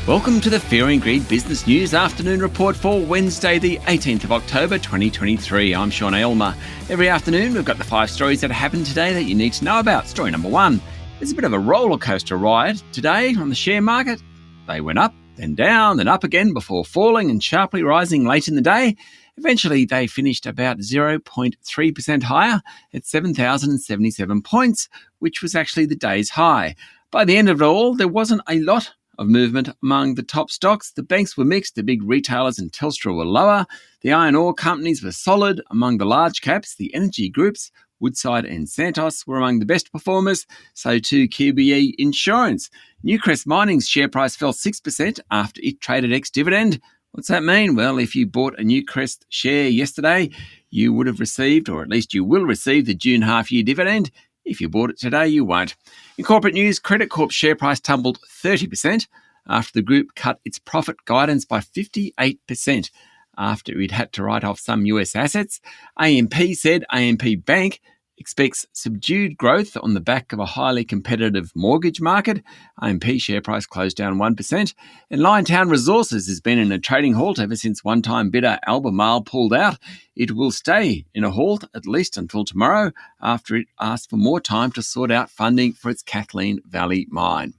Welcome to the Fear and Greed Business News Afternoon Report for Wednesday, the 18th of October 2023. I'm Sean Aylmer. Every afternoon, we've got the 5 stories that happened today that you need to know about. Story number 1. There's a bit of a roller coaster ride today on the share market. They went up, then down, then up again before falling and sharply rising late in the day. Eventually, they finished about 0.3% higher at 7,077 points, which was actually the day's high. By the end of it all, there wasn't a lot of movement among the top stocks. The banks were mixed. The big retailers and Telstra were lower. The iron ore companies were solid. Among the large caps, the energy groups, Woodside and Santos, were among the best performers. So too QBE Insurance. Newcrest Mining's share price fell 6% after it traded ex-dividend. What's that mean? Well, if you bought a Newcrest share yesterday, you would have received, or at least you will receive, the June half-year dividend. If you bought it today, you won't. In corporate news, Credit Corp's share price tumbled 30% after the group cut its profit guidance by 58% after it had to write off some US assets. AMP said AMP Bank expects subdued growth on the back of a highly competitive mortgage market. AMP share price closed down 1%. And Liontown Resources has been in a trading halt ever since one-time bidder Albemarle pulled out. It will stay in a halt at least until tomorrow after it asked for more time to sort out funding for its Kathleen Valley mine.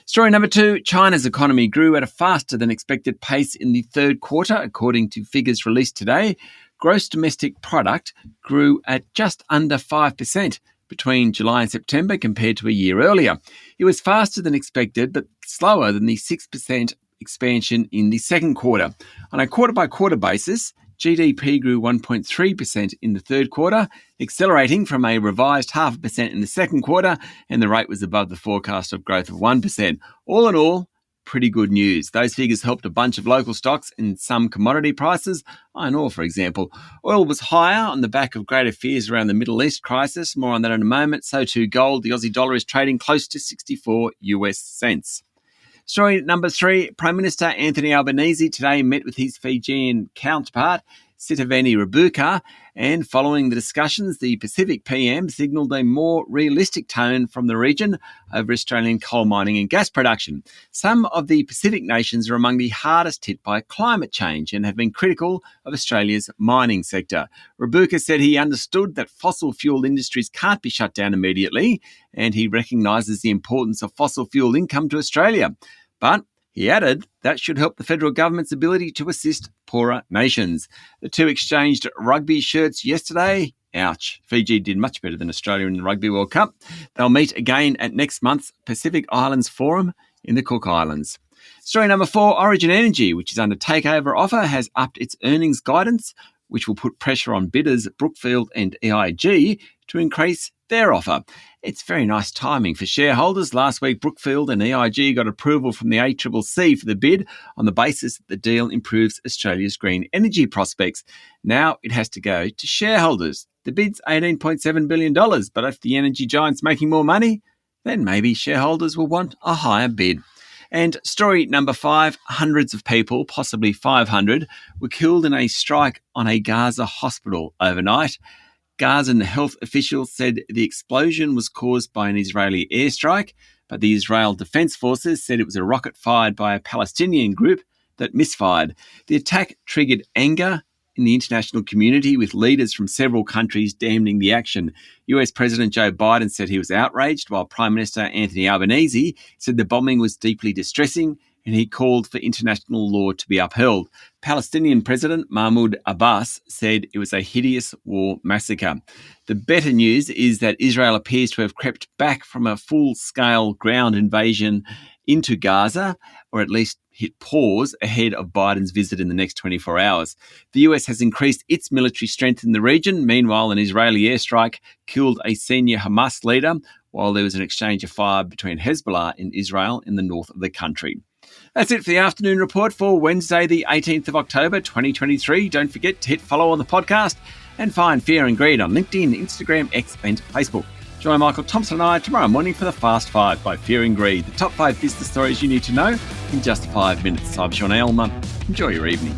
Story number 2, China's economy grew at a faster than expected pace in the third quarter, according to figures released today. Gross domestic product grew at just under 5% between July and September compared to a year earlier. It was faster than expected, but slower than the 6% expansion in the second quarter. On a quarter-by-quarter basis, GDP grew 1.3% in the third quarter, accelerating from a revised 0.5% in the second quarter, and the rate was above the forecast of growth of 1%. All in all, pretty good news. Those figures helped a bunch of local stocks and some commodity prices. Iron ore, for example. Oil was higher on the back of greater fears around the Middle East crisis. More on that in a moment. So too gold. The Aussie dollar is trading close to 64 US cents. Story number 3, Prime Minister Anthony Albanese today met with his Fijian counterpart, Sitiveni Rabuka, and following the discussions, the Pacific PM signalled a more realistic tone from the region over Australian coal mining and gas production. Some of the Pacific nations are among the hardest hit by climate change and have been critical of Australia's mining sector. Rabuka said he understood that fossil fuel industries can't be shut down immediately, and he recognises the importance of fossil fuel income to Australia. But he added that should help the federal government's ability to assist poorer nations. The two exchanged rugby shirts yesterday. Ouch. Fiji did much better than Australia in the Rugby World Cup. They'll meet again at next month's Pacific Islands Forum in the Cook Islands. Story number 4, Origin Energy, which is under takeover offer, has upped its earnings guidance, which will put pressure on bidders Brookfield and EIG to increase their offer. It's very nice timing for shareholders. Last week, Brookfield and EIG got approval from the ACCC for the bid on the basis that the deal improves Australia's green energy prospects. Now it has to go to shareholders. The bid's $18.7 billion, but if the energy giant's making more money, then maybe shareholders will want a higher bid. And story number 5, hundreds of people, possibly 500, were killed in a strike on a Gaza hospital overnight. Gazan health officials said the explosion was caused by an Israeli airstrike, but the Israel Defense Forces said it was a rocket fired by a Palestinian group that misfired. The attack triggered anger in the international community, with leaders from several countries damning the action. US President Joe Biden said he was outraged, while Prime Minister Anthony Albanese said the bombing was deeply distressing and he called for international law to be upheld. Palestinian President Mahmoud Abbas said it was a hideous war massacre. The better news is that Israel appears to have crept back from a full-scale ground invasion into Gaza, or at least hit pause ahead of Biden's visit in the next 24 hours. The US has increased its military strength in the region. Meanwhile, an Israeli airstrike killed a senior Hamas leader, while there was an exchange of fire between Hezbollah and Israel in the north of the country. That's it for the afternoon report for Wednesday, the 18th of October, 2023. Don't forget to hit follow on the podcast and find Fear and Greed on LinkedIn, Instagram, X and Facebook. Join Michael Thompson and I tomorrow morning for the Fast 5 by Fear and Greed, the top 5 business stories you need to know in just 5 minutes. I'm Sean Aylmer. Enjoy your evening.